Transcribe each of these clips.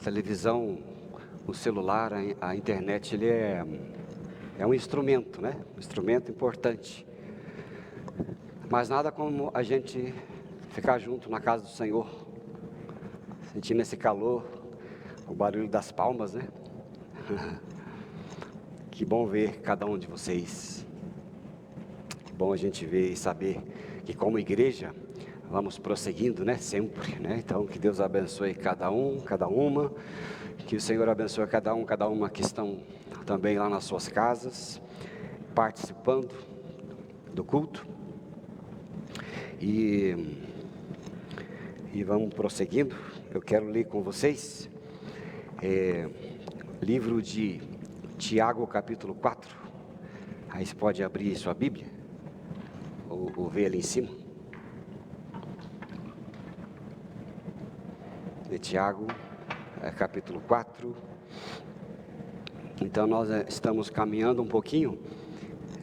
televisão, o celular, a internet, ele é um instrumento, né? Um instrumento importante. Mas nada como a gente ficar junto na casa do Senhor, sentindo esse calor, o barulho das palmas, né? Que bom ver cada um de vocês. Que bom a gente ver e saber que como igreja vamos prosseguindo, né? Sempre, né? Então que Deus abençoe cada um, cada uma. Que o Senhor abençoe cada um, cada uma que estão também lá nas suas casas, participando do culto. E vamos prosseguindo. Eu quero ler com vocês livro de Tiago, capítulo 4. Aí você pode abrir sua Bíblia, ou ver ali em cima. De Tiago, capítulo 4. Então nós estamos caminhando um pouquinho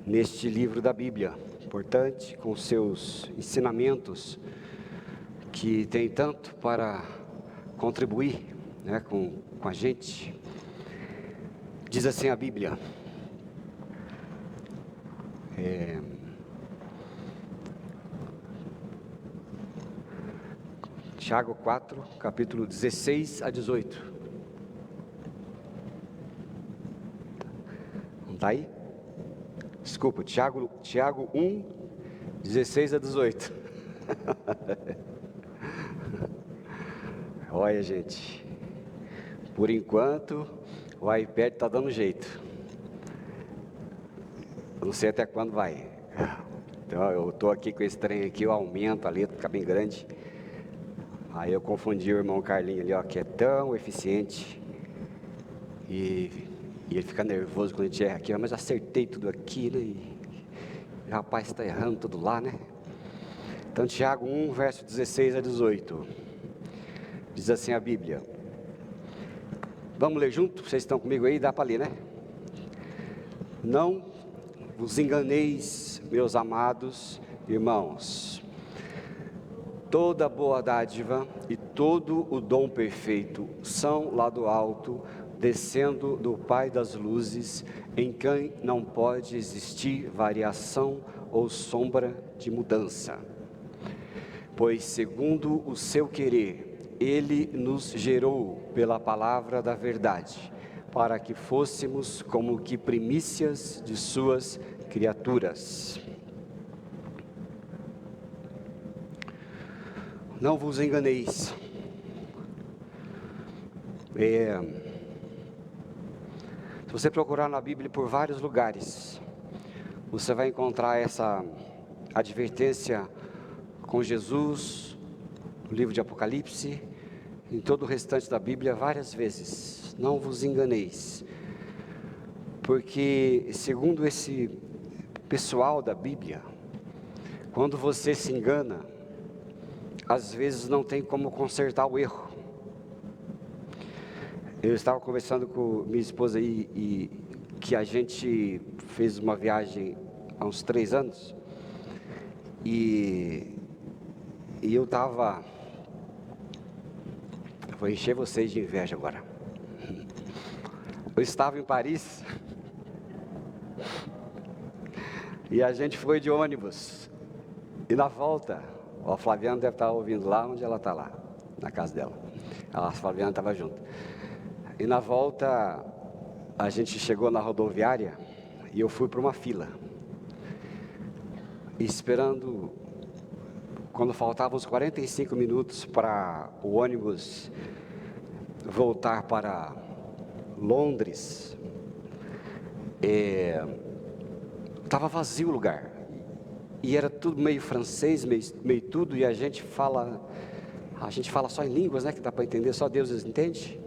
neste livro da Bíblia, importante, com seus ensinamentos, que tem tanto para contribuir, né, com a gente. Diz assim a Bíblia, Tiago 4, capítulo 16 a 18. Não está aí? Desculpa, Tiago 1, 16 a 18. Olha, gente, por enquanto o iPad está dando jeito. Eu não sei até quando vai. Então eu estou aqui com esse trem aqui, eu aumento a letra, fica bem grande. Aí eu confundi o irmão Carlinho ali, ó, que é tão eficiente. E ele fica nervoso quando a gente erra aqui, mas acertei tudo aqui, né? E o rapaz está errando tudo lá, né? Então Tiago 1, verso 16 a 18. Diz assim a Bíblia. Vamos ler junto? Vocês estão comigo aí? Dá para ler, né? Não vos enganeis, meus amados irmãos. Toda boa dádiva e todo o dom perfeito são lá do alto, descendo do Pai das luzes, em quem não pode existir variação ou sombra de mudança. Pois segundo o seu querer, Ele nos gerou pela palavra da verdade, para que fôssemos como que primícias de suas criaturas. Não vos enganeis. Se você procurar na Bíblia por vários lugares, você vai encontrar essa advertência com Jesus, no livro de Apocalipse, em todo o restante da Bíblia, várias vezes. Não vos enganeis. Porque, segundo esse pessoal da Bíblia, quando você se engana, às vezes não tem como consertar o erro. Eu estava conversando com minha esposa aí, e que a gente fez uma viagem há uns 3 anos, e eu estava... Vou encher vocês de inveja agora. Eu estava em Paris, e a gente foi de ônibus, e na volta, a Flaviana deve estar ouvindo lá onde ela está lá, na casa dela. A Flaviana estava junto. E na volta, a gente chegou na rodoviária e eu fui para uma fila. E esperando, quando faltavam uns 45 minutos para o ônibus voltar para Londres, estava vazio o lugar. E era tudo meio francês, meio tudo, e a gente fala só em línguas, né, que dá para entender, só Deus entende.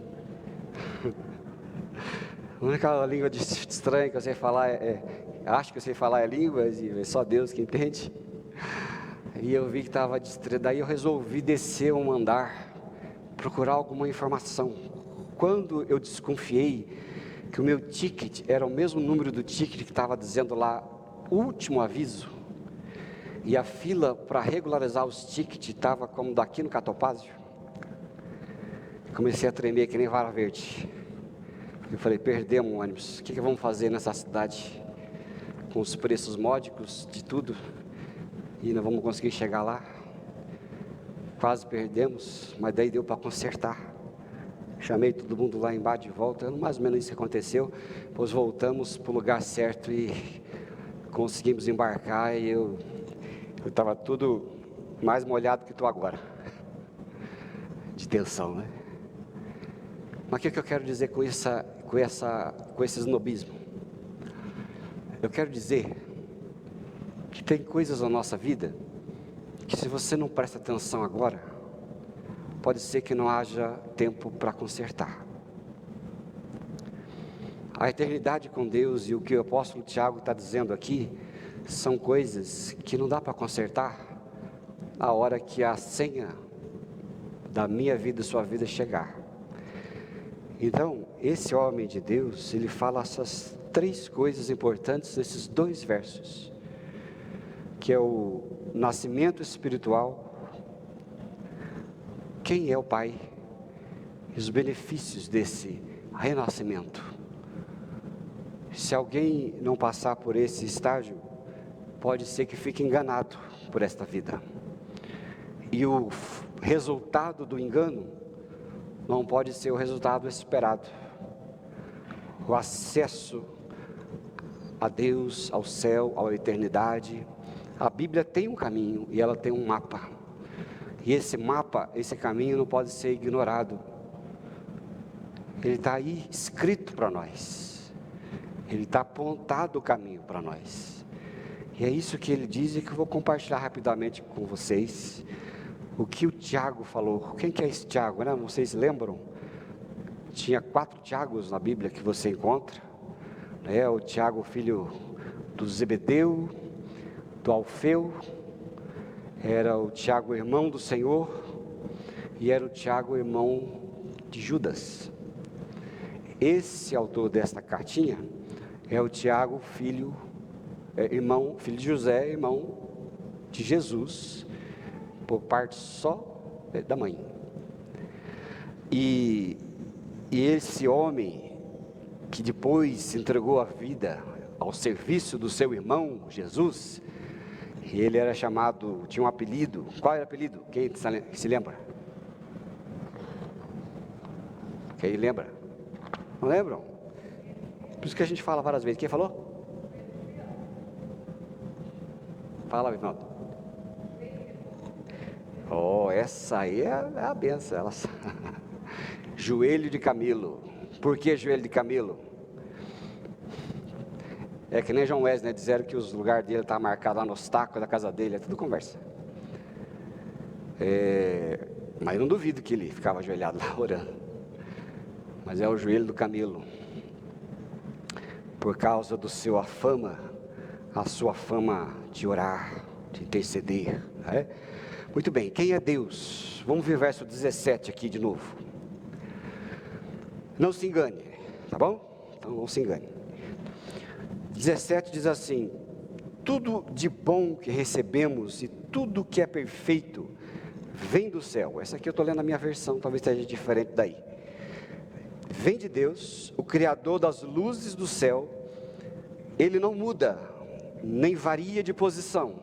A única língua estranha que eu sei falar acho que eu sei falar é línguas, e é só Deus que entende. E eu vi que estava distraído, daí eu resolvi descer um andar, procurar alguma informação. Quando eu desconfiei que o meu ticket era o mesmo número do ticket que estava dizendo lá, último aviso, e a fila para regularizar os tickets estava como daqui no Catopázio, Comecei a tremer que nem vara verde. Eu falei, perdemos o ônibus, o que vamos fazer nessa cidade? Com os preços módicos de tudo, e não vamos conseguir chegar lá. Quase perdemos, mas daí deu para consertar. Chamei todo mundo lá embaixo de volta, mais ou menos isso aconteceu. Depois voltamos para o lugar certo e conseguimos embarcar, e eu estava tudo mais molhado que estou agora, de tensão, né? Mas o que eu quero dizer com esse snobismo? Eu quero dizer que tem coisas na nossa vida que, se você não presta atenção agora, pode ser que não haja tempo para consertar. A eternidade com Deus e o que o apóstolo Tiago está dizendo aqui são coisas que não dá para consertar a hora que a senha da minha vida e sua vida chegar. Então, esse homem de Deus, ele fala essas 3 coisas importantes nesses 2 versos, que é o nascimento espiritual, quem é o Pai e os benefícios desse renascimento. Se alguém não passar por esse estágio, pode ser que fique enganado por esta vida. E o resultado do engano não pode ser o resultado esperado. O acesso a Deus, ao céu, à eternidade. A Bíblia tem um caminho e ela tem um mapa. E esse mapa, esse caminho não pode ser ignorado. Ele está aí escrito para nós. Ele está apontado o caminho para nós. E é isso que ele diz e que eu vou compartilhar rapidamente com vocês. O que o Tiago falou. Quem que é esse Tiago, né? Vocês lembram? Tinha 4 Tiagos na Bíblia que você encontra. O Tiago, filho do Zebedeu, do Alfeu. Era o Tiago, irmão do Senhor, e era o Tiago, irmão de Judas. Esse autor desta cartinha é o Tiago, filho de José, irmão de Jesus, por parte só da mãe. E esse homem, que depois se entregou a vida ao serviço do seu irmão Jesus, e ele era chamado, tinha um apelido. Qual era o apelido? Quem se lembra? Quem lembra? Não lembram? Por isso que a gente fala várias vezes. Quem falou? Fala, Vivaldo. Oh, essa aí é a benção. Joelho de camelo. Por que joelho de camelo? É que nem João Wesley, né? Disseram que os lugares dele estavam marcados lá nos tacos da casa dele, é tudo conversa. Mas eu não duvido que ele ficava ajoelhado lá orando. Mas é o joelho do camelo. Por causa do seu a sua fama de orar, de interceder. Né? Muito bem, quem é Deus? Vamos ver o verso 17 aqui de novo. Não se engane, tá bom? Então não se engane. 17 diz assim: tudo de bom que recebemos e tudo que é perfeito vem do céu. Essa aqui eu estou lendo a minha versão, talvez seja diferente daí. Vem de Deus, o Criador das luzes do céu. Ele não muda, nem varia de posição,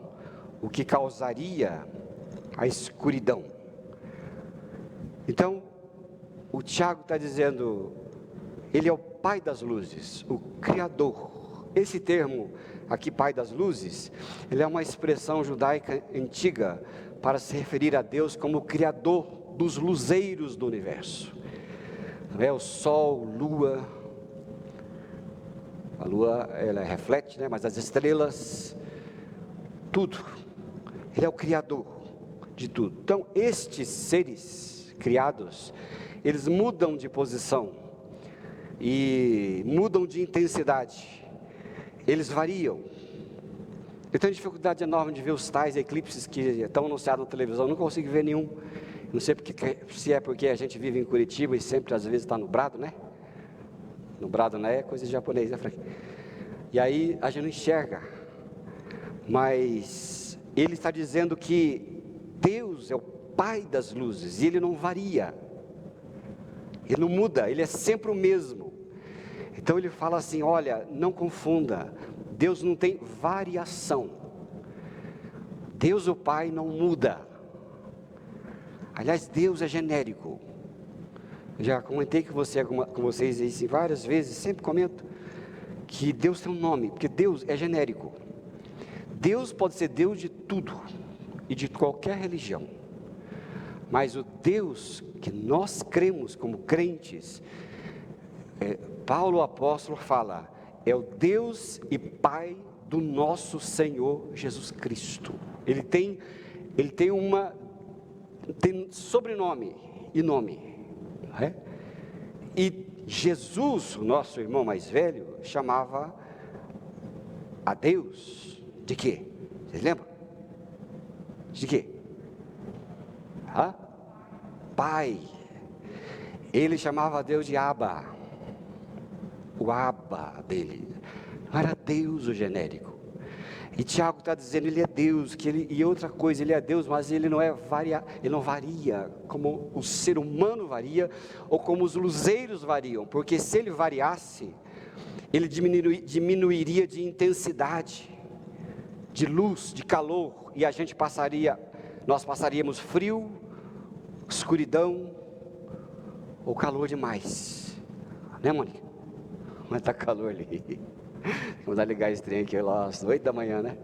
o que causaria a escuridão. Então, o Tiago está dizendo, ele é o Pai das luzes, o Criador. Esse termo aqui, Pai das luzes, ele é uma expressão judaica antiga para se referir a Deus como o Criador dos luzeiros do universo. O sol, lua, a lua ela reflete, né? Mas as estrelas, tudo, ele é o Criador de tudo. Então estes seres criados, eles mudam de posição e mudam de intensidade, eles variam. Eu tenho dificuldade enorme de ver os tais eclipses que estão anunciados na televisão, não consigo ver nenhum. Não sei se é porque a gente vive em Curitiba e sempre às vezes está nublado, né? Nublado não é coisa de japonês, né, Frank? E aí a gente não enxerga. Mas ele está dizendo que Deus é o Pai das luzes e ele não varia. Ele não muda, Ele é sempre o mesmo. Então ele fala assim, olha, não confunda, Deus não tem variação. Deus o Pai não muda. Aliás, Deus é genérico. Já comentei com vocês isso várias vezes, sempre comento, que Deus tem um nome, porque Deus é genérico. Deus pode ser Deus de tudo e de qualquer religião, mas o Deus que nós cremos como crentes, Paulo o apóstolo fala, é o Deus e Pai do nosso Senhor Jesus Cristo. Ele tem sobrenome e nome, E Jesus, o nosso irmão mais velho, chamava a Deus de quê? Vocês lembram? De quê? Pai. Ele chamava a Deus de Abba. O Abba dele. Não era Deus o genérico. E Tiago está dizendo, ele é Deus, e outra coisa, ele é Deus, mas ele não varia como o ser humano varia, ou como os luzeiros variam, porque se ele variasse, ele diminuiria de intensidade, de luz, de calor, e nós passaríamos frio, escuridão, ou calor demais, né, Mônica? Mas está calor ali. Vamos dar ligar esse trem aqui lá às 8 da manhã, né?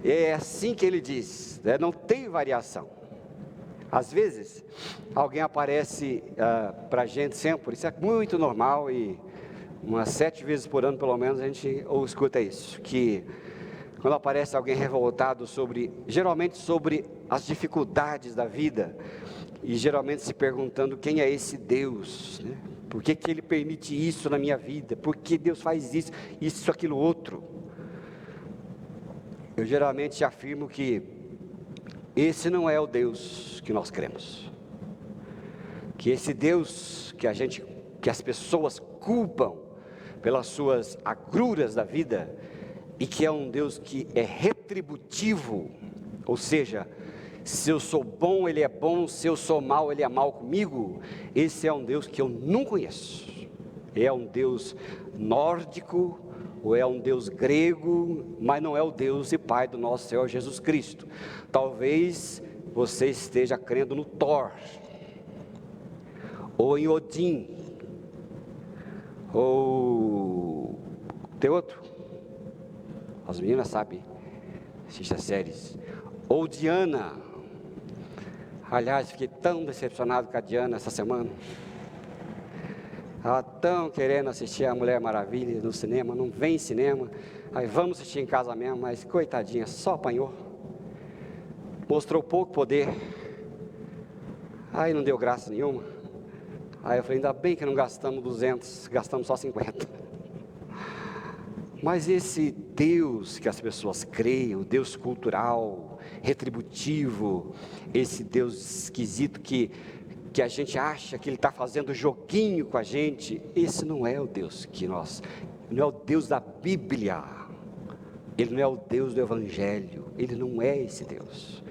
E é assim que ele diz, né? Não tem variação. Às vezes, alguém aparece para a gente sempre, isso é muito normal, e umas 7 vezes por ano, pelo menos, a gente escuta isso, que quando aparece alguém revoltado geralmente sobre as dificuldades da vida, e geralmente se perguntando quem é esse Deus, né? Por que Ele permite isso na minha vida? Por que Deus faz isso, aquilo, outro? Eu geralmente afirmo que esse não é o Deus que nós cremos. Que esse Deus que as pessoas culpam pelas suas agruras da vida, e que é um Deus que é retributivo, ou seja, se eu sou bom, Ele é bom, se eu sou mal, Ele é mal comigo. Esse é um Deus que eu não conheço. É um Deus nórdico, ou é um Deus grego, mas não é o Deus e Pai do nosso Senhor Jesus Cristo. Talvez você esteja crendo no Thor, ou em Odin, ou tem outro, as meninas sabem, assistem as séries, ou Diana. Aliás, fiquei tão decepcionado com a Diana essa semana. Ela tão querendo assistir a Mulher Maravilha no cinema, não vem em cinema. Aí vamos assistir em casa mesmo, mas coitadinha, só apanhou. Mostrou pouco poder. Aí não deu graça nenhuma. Aí eu falei, ainda bem que não gastamos 200, gastamos só 50. Mas esse Deus que as pessoas creem, o Deus cultural, retributivo, esse Deus esquisito que a gente acha que Ele está fazendo joguinho com a gente, esse não é o Deus não é o Deus da Bíblia, Ele não é o Deus do Evangelho, Ele não é esse Deus,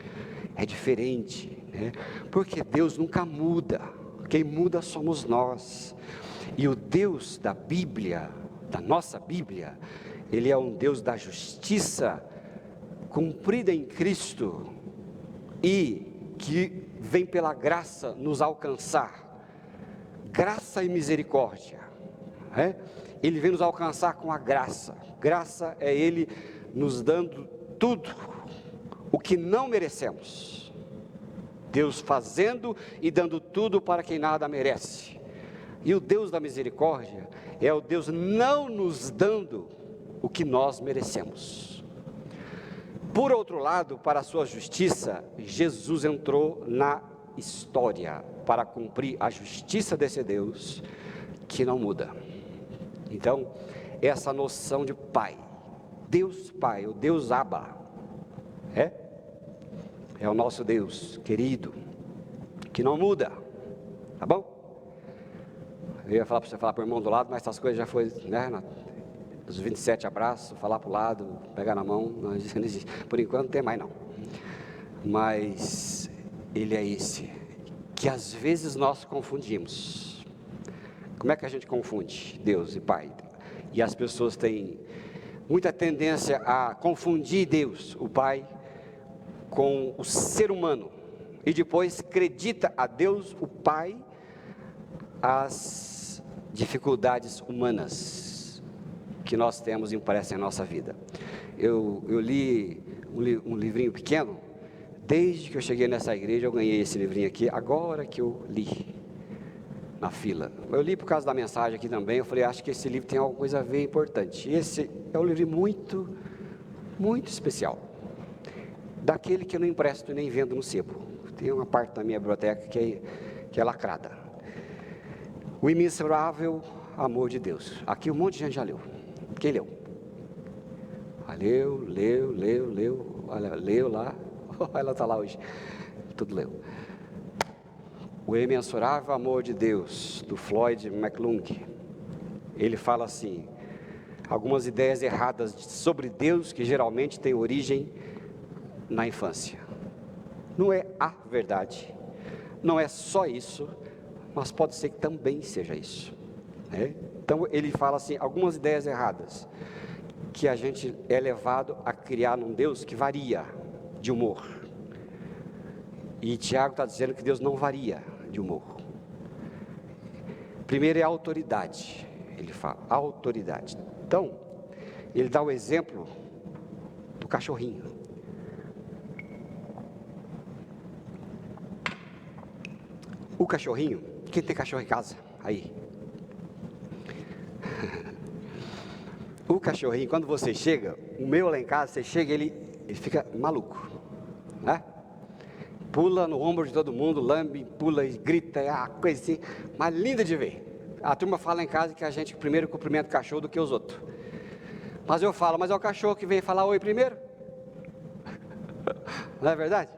é diferente, né? Porque Deus nunca muda, quem muda somos nós, e o Deus da Bíblia, da nossa Bíblia, Ele é um Deus da justiça cumprida em Cristo, e que vem pela graça nos alcançar, graça e misericórdia, Ele vem nos alcançar com a graça. Graça é Ele nos dando tudo o que não merecemos, Deus fazendo e dando tudo para quem nada merece. E o Deus da misericórdia é o Deus não nos dando o que nós merecemos. Por outro lado, para a sua justiça, Jesus entrou na história para cumprir a justiça desse Deus que não muda. Então, essa noção de Pai, Deus Pai, o Deus Abba, é o nosso Deus querido, que não muda, tá bom? Eu ia falar para você falar para o irmão do lado, mas essas coisas já foi, né? Os 27 abraços, falar para o lado, pegar na mão, não existe. Por enquanto não tem mais não. Mas Ele é esse, que às vezes nós confundimos. Como é que a gente confunde Deus e Pai? E as pessoas têm muita tendência a confundir Deus, o Pai, com o ser humano, e depois acredita a Deus, o Pai, as dificuldades humanas que nós temos e parecem a nossa vida. Eu li um livrinho pequeno. Desde que eu cheguei nessa igreja, eu ganhei esse livrinho aqui, agora que eu li, na fila. Eu li por causa da mensagem aqui também, eu falei, acho que esse livro tem alguma coisa a ver importante. Esse é um livro muito, muito especial. Daquele que eu não empresto nem vendo no sebo. Tem uma parte da minha biblioteca que é lacrada. O Imensurável Amor de Deus. Aqui um monte de gente já leu. Quem leu? Leu. Olha, leu lá. Ela está lá hoje. Tudo leu. O Imensurável Amor de Deus, do Floyd McClung. Ele fala assim, algumas ideias erradas sobre Deus que geralmente têm origem na infância. Não é a verdade, não é só isso, mas pode ser que também seja isso, né? Então ele fala assim, algumas ideias erradas, que a gente é levado a criar num Deus que varia de humor. E Tiago está dizendo que Deus não varia de humor. Primeiro é a autoridade, ele fala, a autoridade. Então, ele dá o exemplo do cachorrinho. O cachorrinho, quem tem cachorro em casa? Aí. O cachorrinho, quando você chega, o meu lá em casa, você chega, ele fica maluco, né? Pula no ombro de todo mundo, lambe, pula e grita, é uma coisa assim, mas linda de ver. A turma fala em casa que a gente primeiro cumprimenta o cachorro do que os outros. Mas eu falo, mas é o cachorro que vem falar oi primeiro? Não é verdade?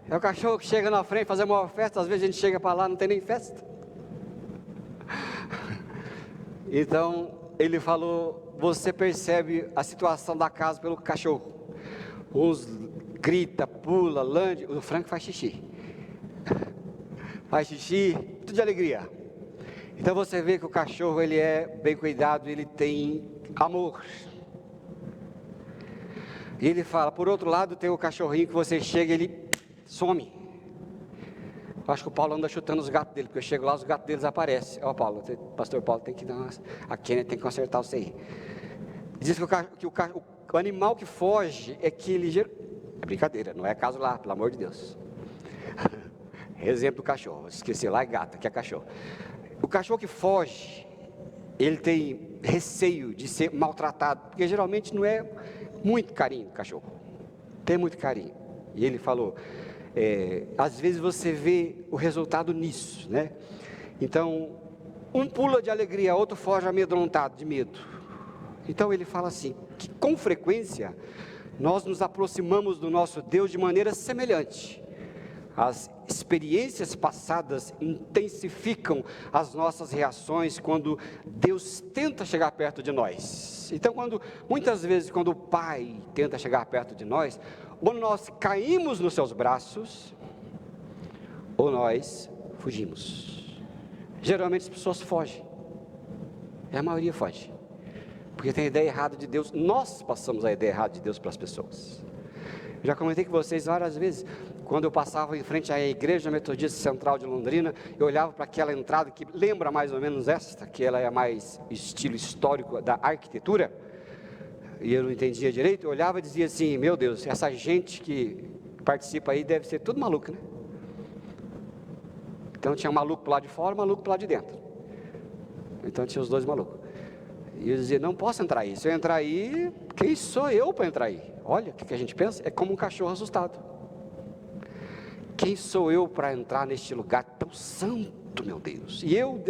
É o cachorro que chega na frente fazer uma festa, às vezes a gente chega para lá, não tem nem festa. Então, ele falou, você percebe a situação da casa pelo cachorro. Uns grita, pula, lande, o Frank faz xixi. Faz xixi, tudo de alegria. Então você vê que o cachorro, ele é bem cuidado, ele tem amor. E ele fala, por outro lado, tem o cachorrinho que você chega, ele some. Eu acho que o Paulo anda chutando os gatos dele, porque eu chego lá, os gatos deles aparecem. Ó, Paulo, pastor Paulo tem que dar uma... A Kenneth tem que consertar você aí. Diz que o animal que foge é que ele... É brincadeira, não é caso lá, pelo amor de Deus. Exemplo do cachorro, esqueci lá, é gata, que é cachorro. O cachorro que foge, ele tem receio de ser maltratado, porque geralmente não é muito carinho do cachorro. Tem muito carinho. E ele falou... às vezes você vê o resultado nisso, né? Então, um pula de alegria, outro foge amedrontado de medo. Então ele fala assim, que com frequência nós nos aproximamos do nosso Deus de maneira semelhante. As experiências passadas intensificam as nossas reações quando Deus tenta chegar perto de nós. Então, muitas vezes, quando o Pai tenta chegar perto de nós, ou nós caímos nos seus braços, ou nós fugimos. Geralmente as pessoas fogem, a maioria foge, porque tem a ideia errada de Deus. Nós passamos a ideia errada de Deus para as pessoas. Eu já comentei com vocês várias vezes, quando eu passava em frente à igreja metodista central de Londrina, eu olhava para aquela entrada que lembra mais ou menos esta, que ela é mais estilo histórico da arquitetura, e eu não entendia direito, eu olhava e dizia assim, meu Deus, essa gente que participa aí deve ser tudo maluco, né? Então tinha um maluco para lá de fora, um maluco para lá de dentro. Então tinha os dois malucos. E eu dizia, não posso entrar aí, se eu entrar aí, quem sou eu para entrar aí? Olha, o que a gente pensa? É como um cachorro assustado. Quem sou eu para entrar neste lugar tão santo, meu Deus? E eu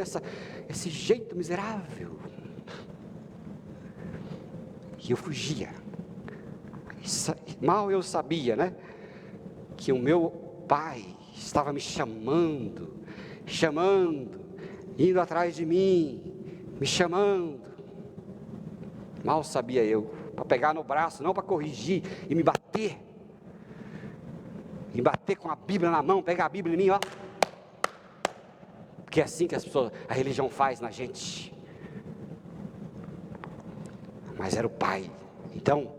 esse jeito miserável. E eu fugia. Mal eu sabia, né? Que o meu Pai estava me chamando, indo atrás de mim, me chamando. Mal sabia eu, para pegar no braço, não para corrigir e me bater com a Bíblia na mão, pegar a Bíblia em mim, ó. porque é assim que a religião faz na gente. Mas era o pai. Então,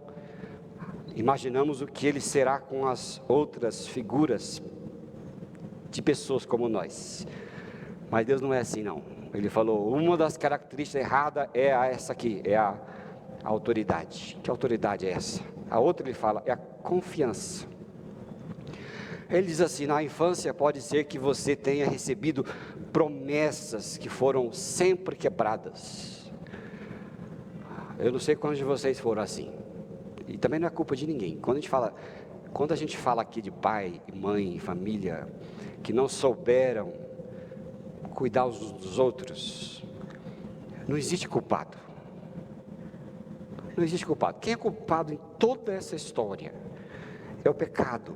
imaginamos o que ele será com as outras figuras de pessoas como nós. Mas Deus não é assim, não. Ele falou, uma das características erradas é essa aqui, é a autoridade. Que autoridade é essa? A outra, ele fala, é a confiança. Ele diz assim, na infância pode ser que você tenha recebido promessas que foram sempre quebradas. Eu não sei quantos de vocês foram assim. E também não é culpa de ninguém. Quando a gente fala aqui de pai, mãe, família, que não souberam cuidar uns dos outros, não existe culpado. Não existe culpado. Quem é culpado em toda essa história é o pecado.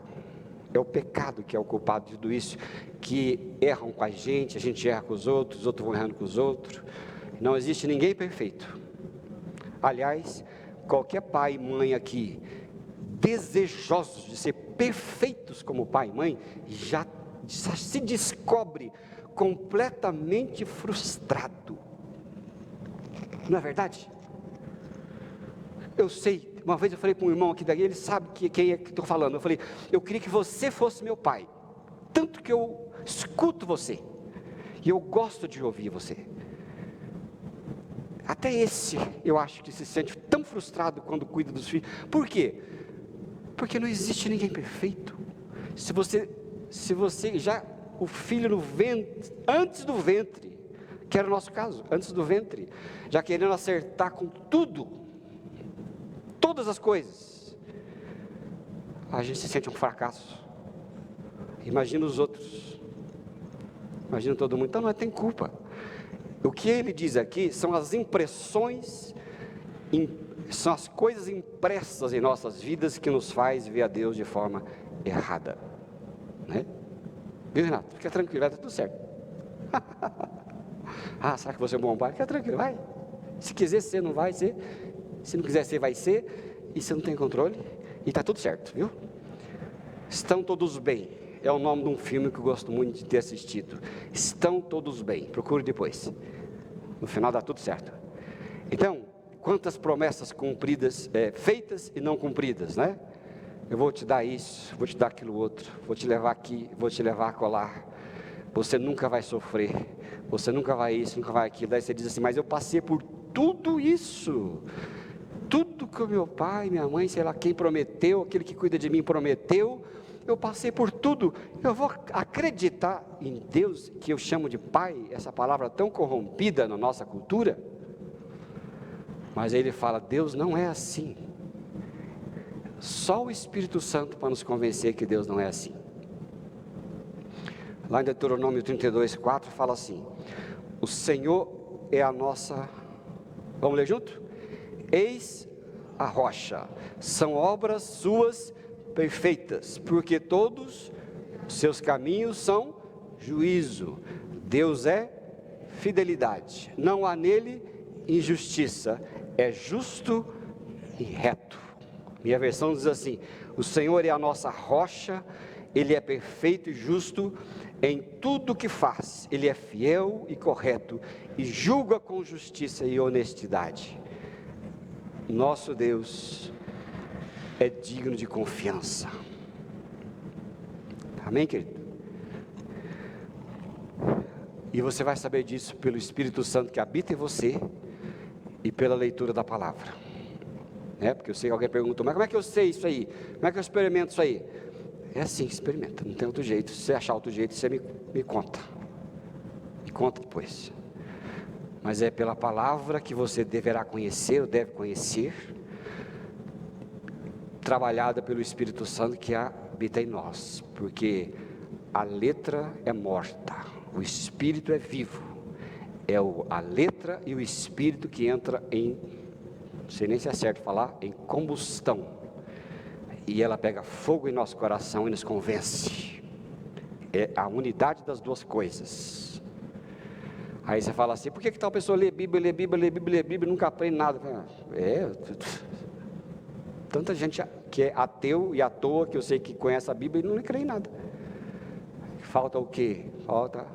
É o pecado que é o culpado de tudo isso, que erram com a gente erra com os outros vão errando com os outros. Não existe ninguém perfeito. Aliás, qualquer pai e mãe aqui, desejosos de ser perfeitos como pai e mãe, já se descobre completamente frustrado. Não é verdade? Eu sei, uma vez eu falei com um irmão aqui daí, ele sabe quem é que estou falando. Eu falei, eu queria que você fosse meu pai, tanto que eu escuto você, e eu gosto de ouvir você. Até esse, eu acho que se sente tão frustrado quando cuida dos filhos. Por quê? Porque não existe ninguém perfeito. Se você já, o filho no ventre, antes do ventre, que era o nosso caso, antes do ventre, já querendo acertar com tudo, todas as coisas, a gente se sente um fracasso. Imagina os outros, imagina todo mundo. Então não tem culpa. O que ele diz aqui são as impressões, são as coisas impressas em nossas vidas que nos faz ver a Deus de forma errada, né? Viu, Renato? Fica tranquilo, vai dar tudo certo. Ah, será que você é um bom pai? Fica tranquilo, vai. Se quiser ser, não vai ser. Se não quiser ser, vai ser. E você não tem controle. E está tudo certo, viu? Estão todos bem. É o nome de um filme que eu gosto muito de ter assistido. Estão todos bem. Procure depois. No final dá tudo certo. Então, quantas promessas cumpridas, feitas e não cumpridas, né? Eu vou te dar isso, vou te dar aquilo outro, vou te levar aqui, vou te levar a colar. Você nunca vai sofrer, você nunca vai isso, nunca vai aquilo. Daí você diz assim, mas eu passei por tudo isso, tudo que o meu pai, minha mãe, sei lá quem prometeu, aquele que cuida de mim prometeu, eu passei por tudo. Eu vou acreditar em Deus, que eu chamo de pai, essa palavra tão corrompida na nossa cultura? Mas aí ele fala, Deus não é assim. Só o Espírito Santo para nos convencer que Deus não é assim. Lá em Deuteronômio 32:4 fala assim, o Senhor é a nossa, vamos ler junto? Eis a rocha, são obras suas perfeitas, porque todos os seus caminhos são juízo. Deus é fidelidade, não há nele injustiça, é justo e reto. Minha versão diz assim, o Senhor é a nossa rocha, Ele é perfeito e justo em tudo que faz, Ele é fiel e correto, e julga com justiça e honestidade. Nosso Deus é digno de confiança. Amém, querido? E você vai saber disso pelo Espírito Santo que habita em você, e pela leitura da palavra. Porque eu sei que alguém perguntou, mas como é que eu sei isso aí? Como é que eu experimento isso aí? É assim, experimenta, não tem outro jeito. Se você achar outro jeito, você me conta. Me conta depois. Mas é pela palavra que você deverá conhecer, ou deve conhecer, trabalhada pelo Espírito Santo que habita em nós. Porque a letra é morta, o Espírito é vivo. É a letra e o Espírito que entra em, não sei nem se é certo falar, em combustão, e ela pega fogo em nosso coração e nos convence. É a unidade das duas coisas. Aí você fala assim, por que tal pessoa lê Bíblia, e nunca aprende nada? Tanta gente que é ateu e à toa, que eu sei que conhece a Bíblia e não crê em nada. Falta o quê? Falta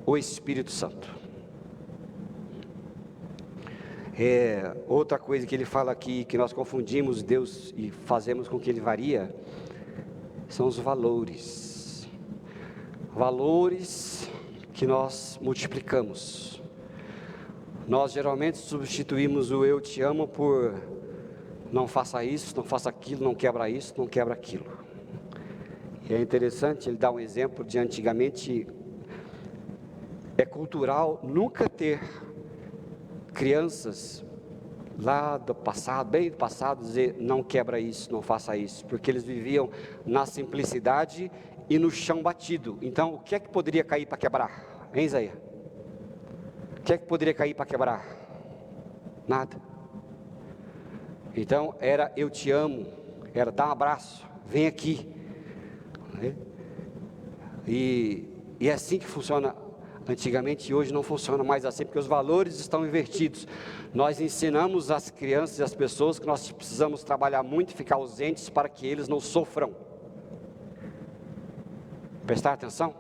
o Espírito Santo. Outra coisa que ele fala aqui, que nós confundimos Deus e fazemos com que ele varia, são os valores. Valores que nós multiplicamos. Nós geralmente substituímos o eu te amo por não faça isso, não faça aquilo, não quebra isso, não quebra aquilo. E é interessante, ele dá um exemplo de antigamente, é cultural nunca ter crianças lá do passado, bem do passado, dizer não quebra isso, não faça isso, porque eles viviam na simplicidade e no chão batido. Então o que é que poderia cair para quebrar? Hein, Isaías? O que é que poderia cair para quebrar? Nada. Então era eu te amo, era dar um abraço, vem aqui, e é assim que funciona antigamente, e hoje não funciona mais assim, porque os valores estão invertidos. Nós ensinamos as crianças e as pessoas que nós precisamos trabalhar muito e ficar ausentes para que eles não sofram. Prestar atenção?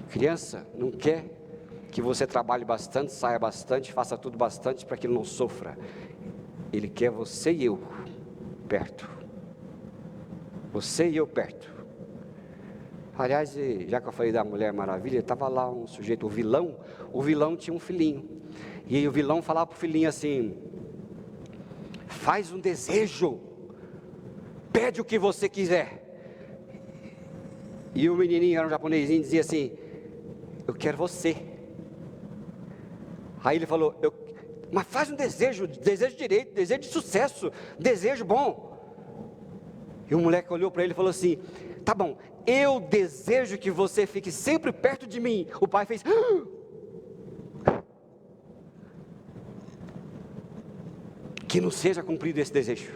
Criança não quer que você trabalhe bastante, saia bastante, faça tudo bastante para que ele não sofra. Ele quer você e eu perto. Você e eu perto. Aliás, já que eu falei da Mulher Maravilha, estava lá um sujeito, o vilão tinha um filhinho. E aí o vilão falava para o filhinho assim: faz um desejo, pede o que você quiser. E o menininho, era um japonesinho, dizia assim: eu quero você. Aí ele falou: mas faz um desejo direito, desejo de sucesso, desejo bom. E o moleque olhou para ele e falou assim: tá bom, eu desejo que você fique sempre perto de mim. O pai fez: que não seja cumprido esse desejo.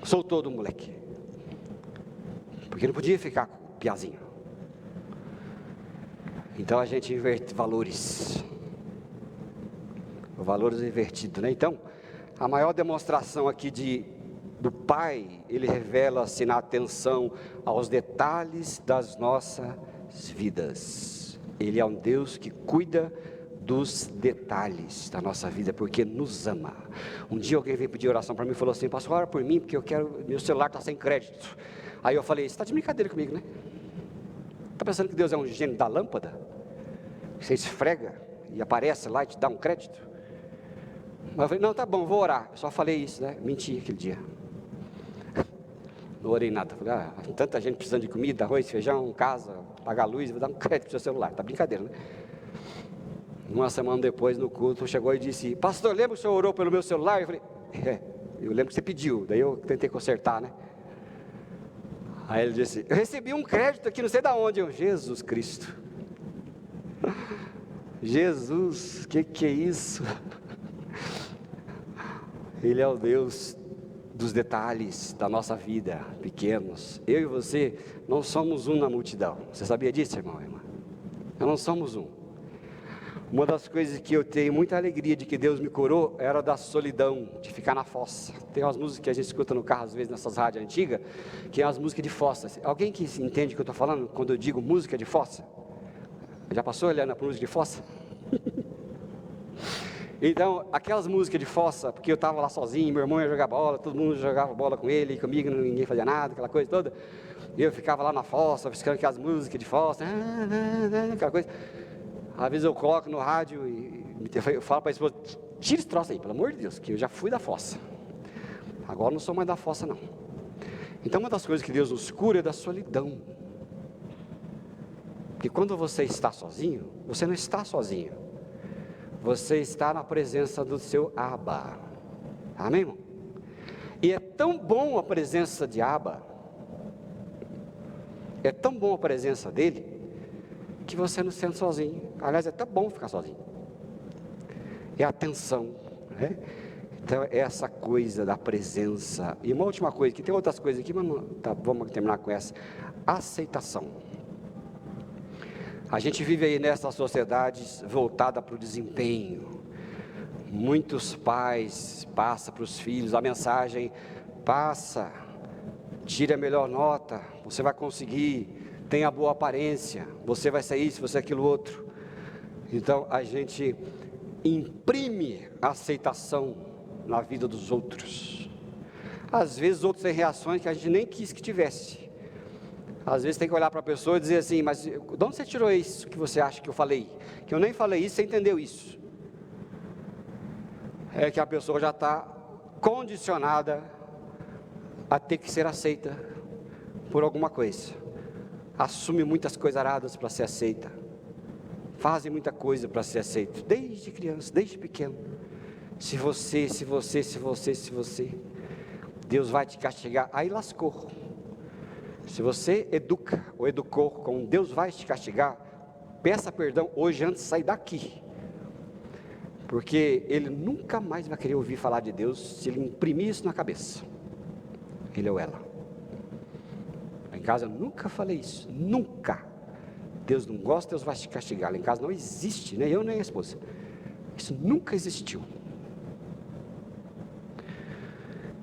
Soltou do moleque, porque não podia ficar com o piazinho. Então a gente inverte valores. Valores invertidos, né? Então, a maior demonstração aqui do Pai, ele revela-se na atenção aos detalhes das nossas vidas. Ele é um Deus que cuida dos detalhes da nossa vida, porque nos ama. Um dia alguém veio pedir oração para mim e falou assim: pastor, ora por mim, porque meu celular está sem crédito. Aí eu falei: você está de brincadeira comigo, né? Está pensando que Deus é um gênio da lâmpada? Você esfrega e aparece lá e te dá um crédito? Mas eu falei: não, tá bom, vou orar. Eu só falei isso, né? Menti aquele dia. Não orei nada. Falei: tanta gente precisando de comida, arroz, feijão, casa, pagar a luz, vou dar um crédito para o seu celular. Tá brincadeira, né? Uma semana depois, no culto, chegou e disse: pastor, lembra que o senhor orou pelo meu celular? Eu falei: eu lembro que você pediu. Daí eu tentei consertar, né? Aí ele disse: eu recebi um crédito aqui, não sei de onde. Eu: Jesus Cristo. Jesus, que é isso? Ele é o Deus dos detalhes da nossa vida, pequenos. Eu e você não somos um na multidão. Você sabia disso, irmão e irmã? Nós não somos um. Uma das coisas que eu tenho muita alegria de que Deus me curou era da solidão, de ficar na fossa. Tem umas músicas que a gente escuta no carro, às vezes, nessas rádios antigas, que é as músicas de fossa. Alguém que entende o que eu estou falando quando eu digo música de fossa? Já passou olhando para música de fossa? Então, aquelas músicas de fossa, porque eu estava lá sozinho, meu irmão ia jogar bola, todo mundo jogava bola com ele, e comigo ninguém fazia nada, aquela coisa toda. E eu ficava lá na fossa, ficando aquelas músicas de fossa, aquela coisa. Às vezes eu coloco no rádio e eu falo para a esposa: tira esse troço aí, pelo amor de Deus, que eu já fui da fossa. Agora não sou mais da fossa, não. Então, uma das coisas que Deus nos cura é da solidão. Porque quando você está sozinho, você não está sozinho. Você está na presença do seu Abba. Amém, irmão? E é tão bom a presença de Abba, é tão bom a presença dele, que você não se sente sozinho. Aliás, é tão bom ficar sozinho. É a atenção, né? Então, é essa coisa da presença. E uma última coisa, que tem outras coisas aqui, mas vamos terminar com essa: aceitação. A gente vive aí nessa sociedade voltada para o desempenho. Muitos pais passam para os filhos a mensagem: passa, tire a melhor nota, você vai conseguir, tem a boa aparência, você vai ser isso, você é aquilo outro. Então a gente imprime a aceitação na vida dos outros. Às vezes outros têm reações que a gente nem quis que tivesse. Às vezes tem que olhar para a pessoa e dizer assim: mas de onde você tirou isso que você acha que eu falei? Que eu nem falei isso, você entendeu isso? É que a pessoa já está condicionada a ter que ser aceita por alguma coisa. Assume muitas coisas aradas para ser aceita. Fazem muita coisa para ser aceito, desde criança, desde pequeno. Se você, Deus vai te castigar, aí lascou. Se você educa ou educou com Deus vai te castigar, peça perdão hoje antes de sair daqui. Porque ele nunca mais vai querer ouvir falar de Deus se ele imprimir isso na cabeça. Ele ou ela. Lá em casa eu nunca falei isso, nunca. Deus não gosta, Deus vai te castigar. Lá em casa não existe, nem eu nem a esposa. Isso nunca existiu.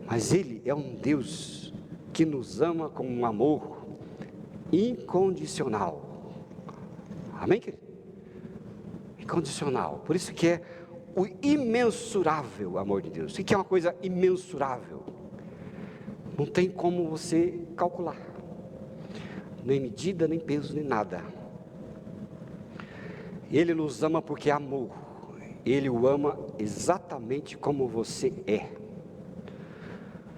Mas Ele é um Deus que nos ama com um amor incondicional. Amém, querido? Incondicional. Por isso que é o imensurável amor de Deus. O que é uma coisa imensurável? Não tem como você calcular. Nem medida, nem peso, nem nada. Ele nos ama porque é amor. Ele o ama exatamente como você é.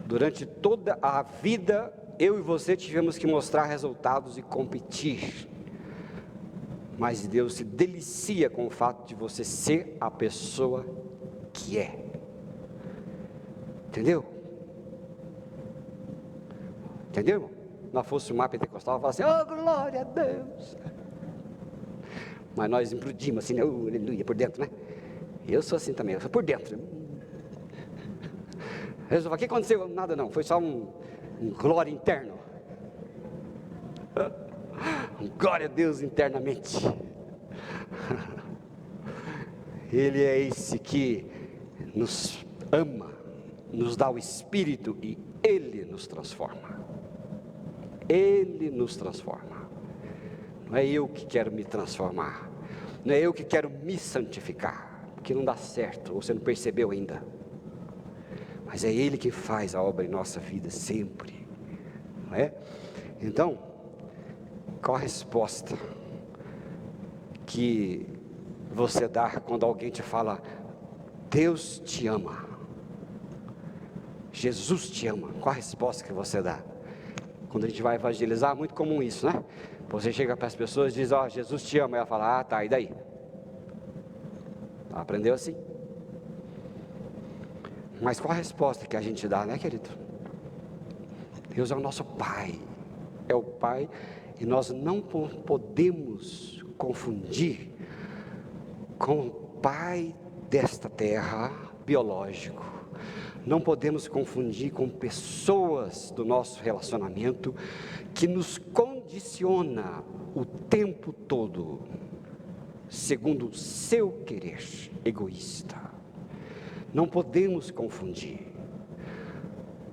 Durante toda a vida, eu e você tivemos que mostrar resultados e competir. Mas Deus se delicia com o fato de você ser a pessoa que é. Entendeu? Entendeu, irmão? Nós fosse um mar pentecostal, falava assim: oh, glória a Deus. Mas nós implodimos assim, oh, aleluia, por dentro, né? Eu sou assim também, eu sou por dentro. O que aconteceu? Nada não, foi só um glória interno. Glória a Deus internamente. Ele é esse que nos ama, nos dá o Espírito e Ele nos transforma. Ele nos transforma. Não é eu que quero me transformar, não é eu que quero me santificar, porque não dá certo, ou você não percebeu ainda. Mas é Ele que faz a obra em nossa vida sempre, não é? Então, qual a resposta que você dá quando alguém te fala: Deus te ama, Jesus te ama? Qual a resposta que você dá? Quando a gente vai evangelizar, é muito comum isso, né? Você chega para as pessoas e diz: ó, Jesus te ama. Ela fala: ah, tá, e daí? Aprendeu assim? Mas qual a resposta que a gente dá, né, querido? Deus é o nosso Pai, é o Pai, e nós não podemos confundir com o Pai desta terra, biológico. Não podemos confundir com pessoas do nosso relacionamento, que nos condiciona o tempo todo, segundo o seu querer egoísta. Não podemos confundir.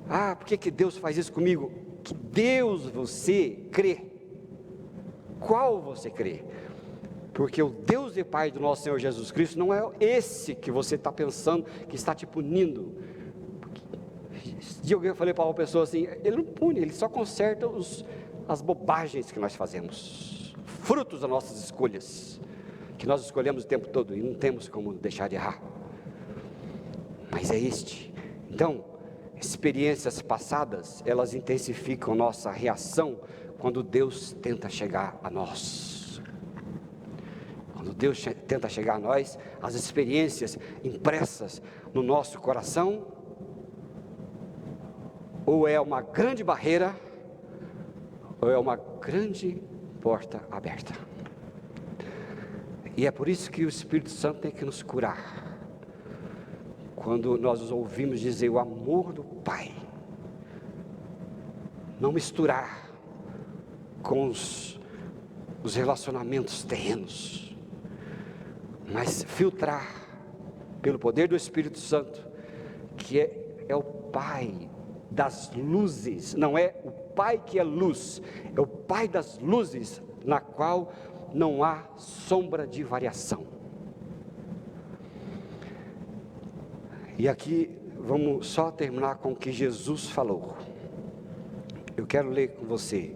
Ah, por que Deus faz isso comigo? Que Deus você crê. Qual você crê? Porque o Deus e Pai do nosso Senhor Jesus Cristo não é esse que você está pensando, que está te punindo. Eu falei para uma pessoa assim: Ele não pune, Ele só conserta as bobagens que nós fazemos, frutos das nossas escolhas, que nós escolhemos o tempo todo e não temos como deixar de errar. Mas é este. Então, experiências passadas, elas intensificam nossa reação quando Deus tenta chegar a nós. Quando Deus tenta chegar a nós, as experiências impressas no nosso coração, ou é uma grande barreira, ou é uma grande porta aberta. E é por isso que o Espírito Santo tem que nos curar. Quando nós ouvimos dizer o amor do Pai, não misturar com os relacionamentos terrenos, mas filtrar pelo poder do Espírito Santo, que é o Pai das luzes, não é o Pai que é luz, é o Pai das luzes, na qual não há sombra de variação. E aqui vamos só terminar com o que Jesus falou. Eu quero ler com você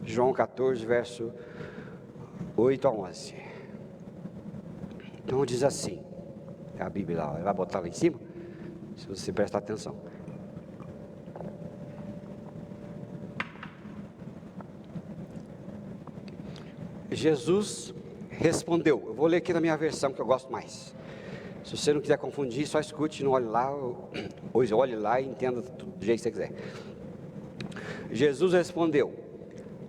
João 14, verso 8 a 11. Então diz assim, a Bíblia lá, vai botar lá em cima, se você prestar atenção. Jesus respondeu, eu vou ler aqui na minha versão que eu gosto mais. Se você não quiser confundir, só escute, não olhe lá, ou olhe lá e entenda do jeito que você quiser. Jesus respondeu,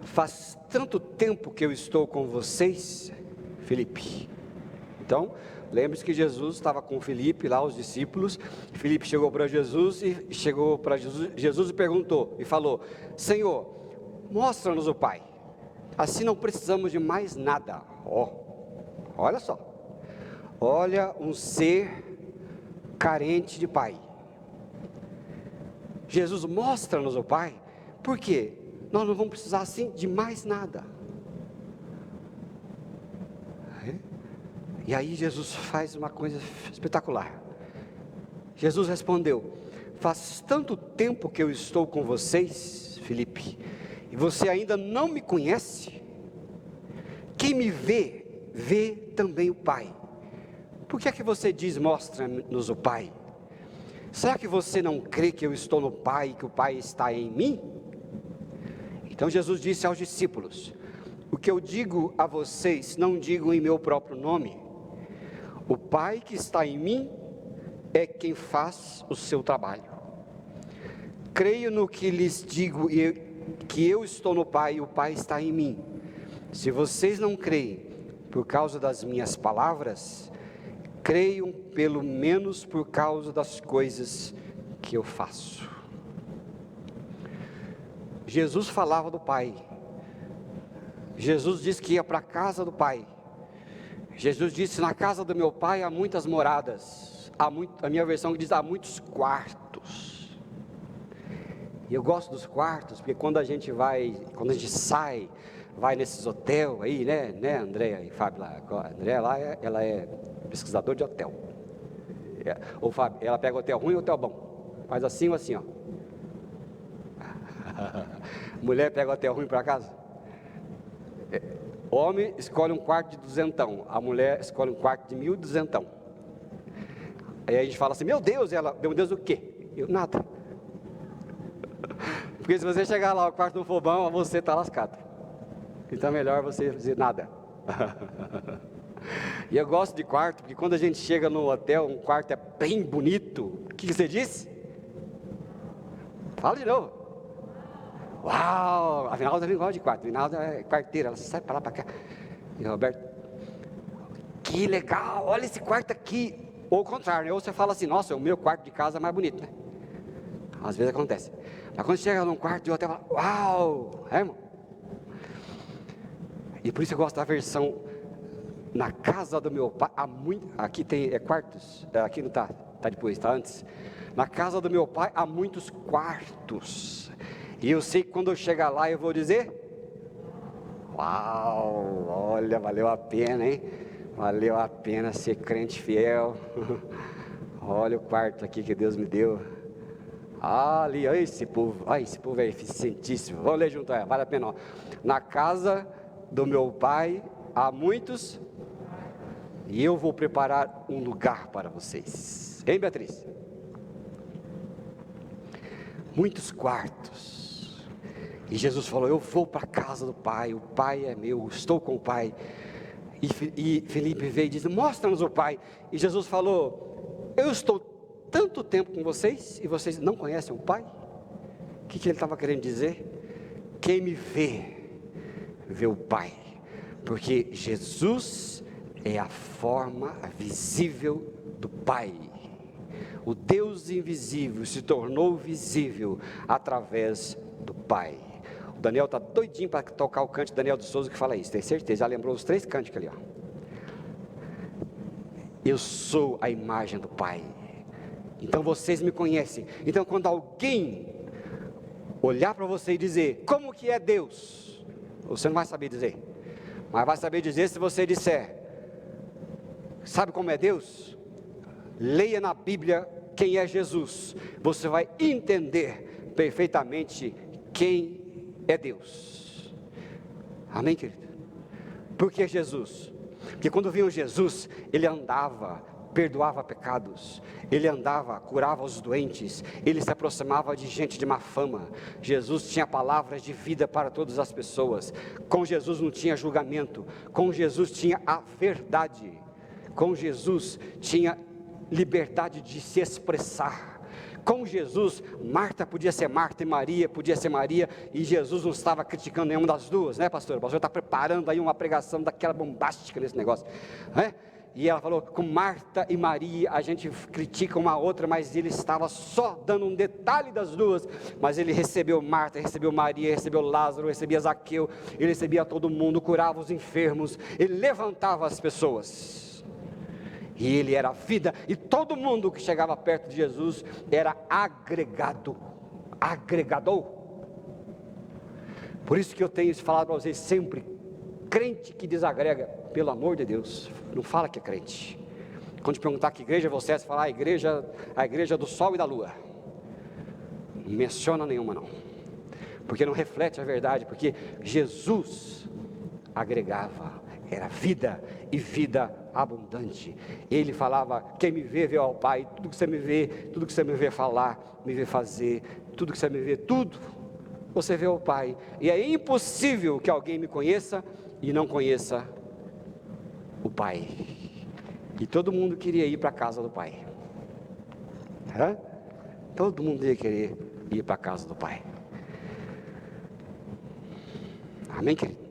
faz tanto tempo que eu estou com vocês, Filipe. Então, lembre-se que Jesus estava com Filipe lá, os discípulos. Filipe chegou para Jesus e perguntou e falou, Senhor, mostra-nos o Pai, assim não precisamos de mais nada. Olha só, olha um ser carente de Pai. Jesus mostra-nos o Pai, por quê? Nós não vamos precisar assim de mais nada. E aí Jesus faz uma coisa espetacular. Jesus respondeu, faz tanto tempo que eu estou com vocês, Filipe, e você ainda não me conhece? Quem me vê, vê também o Pai. Por que é que você diz, mostra-nos o Pai? Será que você não crê que eu estou no Pai e que o Pai está em mim? Então Jesus disse aos discípulos, o que eu digo a vocês, não digo em meu próprio nome. O Pai que está em mim é quem faz o seu trabalho. Creio no que lhes digo, que eu estou no Pai e o Pai está em mim. Se vocês não creem por causa das minhas palavras, creiam pelo menos por causa das coisas que eu faço. Jesus falava do Pai. Jesus disse que ia para a casa do Pai. Jesus disse, na casa do meu Pai há muitas moradas. A minha versão diz, há muitos quartos. E eu gosto dos quartos, porque quando a gente sai, vai nesses hotéis aí, né, Andréia e Fábio lá. A Andréia lá, ela é pesquisador de hotel. Ou Fábio, ela pega hotel ruim e hotel bom. Faz assim ou assim, ó. Mulher pega hotel ruim para casa. Homem escolhe um quarto de 200, a mulher escolhe um quarto de 1.200. Aí a gente fala assim, meu Deus, meu Deus o quê? Eu, nada. Porque se você chegar lá, o quarto não for bom, você está lascado. Então é melhor você dizer nada. E eu gosto de quarto, porque quando a gente chega no hotel, um quarto é bem bonito. O que você disse? Fala de novo. Uau, a Vinalda também gosta de quarto. A Vinalda é quarteira, ela sai para lá, para cá. E Roberto, que legal, olha esse quarto aqui. Ou o contrário, né? Ou você fala assim, nossa, o meu quarto de casa é mais bonito, né? Às vezes acontece. Mas quando chega num quarto de hotel, fala, uau, irmão? E por isso eu gosto da versão, na casa do meu pai, aqui tem quartos, aqui não está depois, está antes. Na casa do meu pai há muitos quartos. E eu sei que quando eu chegar lá eu vou dizer, uau, olha, valeu a pena, hein? Valeu a pena ser crente fiel. Olha o quarto aqui que Deus me deu. Ali, olha esse povo é eficientíssimo. Vamos ler junto, vale a pena. Ó. Na casa do meu pai há muitos, e eu vou preparar um lugar para vocês. Hein, Beatriz? Muitos quartos. E Jesus falou, eu vou para a casa do Pai, o Pai é meu, estou com o Pai. E Filipe veio e disse, mostra-nos o Pai. E Jesus falou, eu estou tanto tempo com vocês, e vocês não conhecem o Pai? O que ele estava querendo dizer? Quem me vê, vê o Pai. Porque Jesus é a forma visível do Pai. O Deus invisível se tornou visível através do Pai. O Daniel está doidinho para tocar o cântico de Daniel de Souza que fala isso, tem certeza, já lembrou os 3 cânticos ali, ó. Eu sou a imagem do Pai. Então vocês me conhecem. Então quando alguém olhar para você e dizer, como que é Deus? Você não vai saber dizer, mas vai saber dizer se você disser, sabe como é Deus? Leia na Bíblia quem é Jesus, você vai entender perfeitamente quem é Deus. Amém, querido? Por que Jesus? Porque quando viam Jesus, ele andava, perdoava pecados, ele andava, curava os doentes, ele se aproximava de gente de má fama. Jesus tinha palavras de vida para todas as pessoas. Com Jesus não tinha julgamento, com Jesus tinha a verdade, com Jesus tinha liberdade de se expressar. Com Jesus, Marta podia ser Marta e Maria podia ser Maria, e Jesus não estava criticando nenhuma das duas, né, pastor? O pastor está preparando aí uma pregação daquela bombástica nesse negócio, né? E ela falou, com Marta e Maria a gente critica uma outra, mas ele estava só dando um detalhe das duas, mas ele recebeu Marta, recebeu Maria, recebeu Lázaro, recebia Zaqueu, ele recebia todo mundo, curava os enfermos, ele levantava as pessoas. E ele era a vida, e todo mundo que chegava perto de Jesus era agregador. Por isso que eu tenho falado para vocês sempre, crente que desagrega, pelo amor de Deus, não fala que é crente. Quando te perguntar que igreja você é, você fala a igreja do sol e da lua. Não menciona nenhuma não, porque não reflete a verdade, porque Jesus agregava, era vida e vida abundante. Ele falava, quem me vê, vê ao Pai. Tudo que você me vê, tudo que você me vê falar, me vê fazer, tudo que você me vê, tudo, você vê ao Pai. E é impossível que alguém me conheça e não conheça o Pai. E todo mundo queria ir para a casa do Pai. Todo mundo ia querer ir para a casa do Pai. Amém, querido?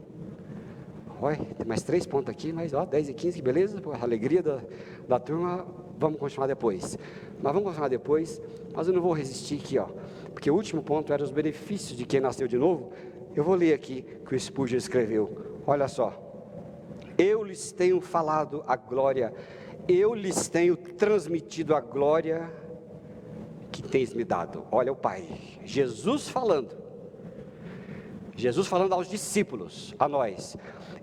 Olha, tem mais 3 pontos aqui, mas 10 e 15, que beleza, a alegria da turma. Vamos continuar depois, mas eu não vou resistir aqui, porque o último ponto era os benefícios de quem nasceu de novo. Eu vou ler aqui que o Spurgeon escreveu, olha só, eu lhes tenho falado a glória, eu lhes tenho transmitido a glória que tens me dado. Olha o Pai, Jesus falando aos discípulos, a nós,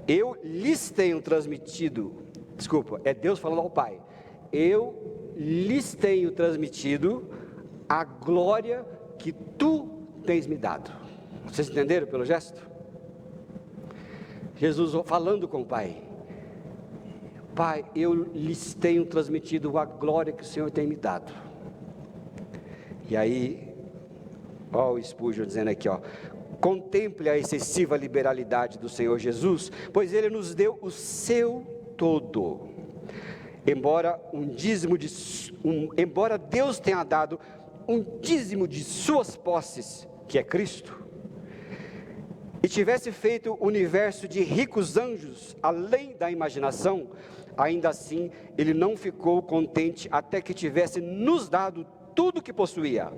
eu lhes tenho transmitido, é Deus falando ao Pai, eu lhes tenho transmitido a glória que tu tens me dado. Vocês entenderam pelo gesto? Jesus falando com o Pai, Pai, eu lhes tenho transmitido a glória que o Senhor tem me dado. E aí, o Spurgeon dizendo aqui, contemple a excessiva liberalidade do Senhor Jesus, pois Ele nos deu o seu todo. Embora Deus tenha dado um dízimo de suas posses, que é Cristo, e tivesse feito o universo de ricos anjos, além da imaginação, ainda assim Ele não ficou contente até que tivesse nos dado tudo o que possuía.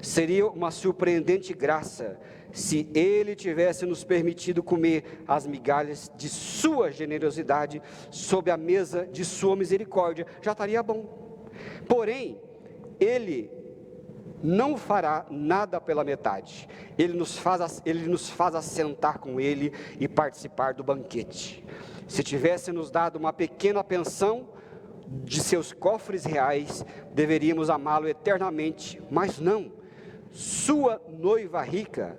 Seria uma surpreendente graça se Ele tivesse nos permitido comer as migalhas de sua generosidade sob a mesa de sua misericórdia, já estaria bom. Porém, Ele não fará nada pela metade. Ele nos faz assentar com Ele e participar do banquete. Se tivesse nos dado uma pequena pensão de seus cofres reais, deveríamos amá-lo eternamente, mas não. Sua noiva rica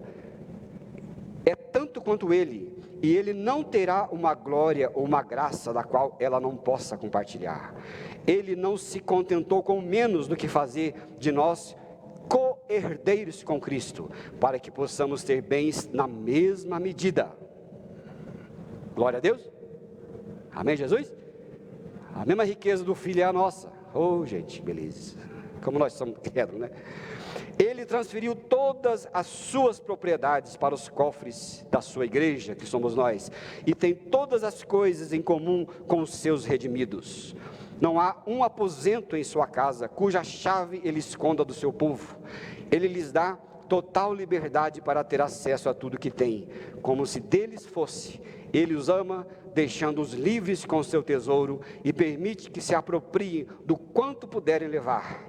é tanto quanto Ele, e Ele não terá uma glória ou uma graça da qual ela não possa compartilhar. Ele não se contentou com menos do que fazer de nós co-herdeiros com Cristo, para que possamos ter bens na mesma medida. Glória a Deus. Amém, Jesus? A mesma riqueza do Filho é a nossa. Gente, beleza. Como nós somos credos, né? Ele transferiu todas as suas propriedades para os cofres da sua igreja, que somos nós, e tem todas as coisas em comum com os seus redimidos. Não há um aposento em sua casa, cuja chave ele esconda do seu povo. Ele lhes dá total liberdade para ter acesso a tudo que tem, como se deles fosse. Ele os ama, deixando-os livres com o seu tesouro, e permite que se apropriem do quanto puderem levar.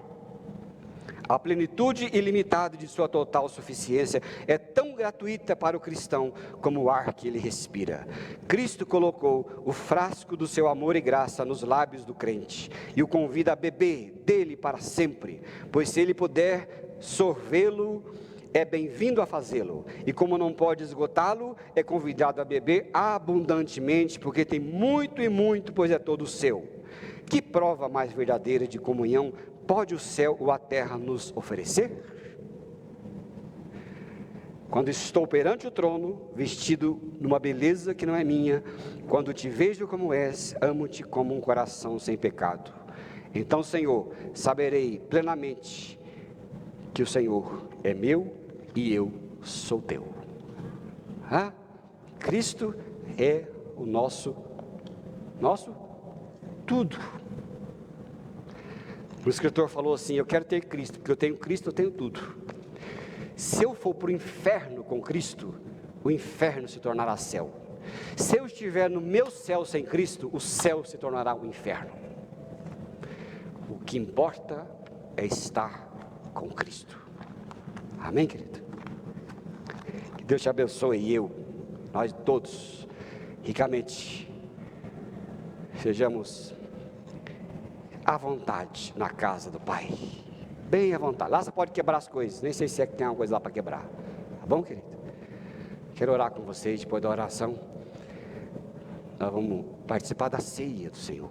A plenitude ilimitada de sua total suficiência é tão gratuita para o cristão como o ar que ele respira. Cristo colocou o frasco do seu amor e graça nos lábios do crente e o convida a beber dele para sempre, pois se ele puder sorvê-lo, é bem-vindo a fazê-lo, e como não pode esgotá-lo, é convidado a beber abundantemente, porque tem muito e muito, pois é todo seu. Que prova mais verdadeira de comunhão pode o céu ou a terra nos oferecer? Quando estou perante o trono, vestido numa beleza que não é minha, quando te vejo como és, amo-te como um coração sem pecado. Então, Senhor, saberei plenamente que o Senhor é meu e eu sou teu. Cristo é o nosso tudo. O escritor falou assim: eu quero ter Cristo, porque eu tenho Cristo, eu tenho tudo. Se eu for para o inferno com Cristo, o inferno se tornará céu. Se eu estiver no meu céu sem Cristo, o céu se tornará um inferno. O que importa é estar com Cristo. Amém, querido? Que Deus te abençoe, e nós todos, ricamente, sejamos à vontade na casa do Pai, bem à vontade. Lá você pode quebrar as coisas, nem sei se é que tem alguma coisa lá para quebrar, tá bom, querido? Quero orar com vocês. Depois da oração nós vamos participar da ceia do Senhor.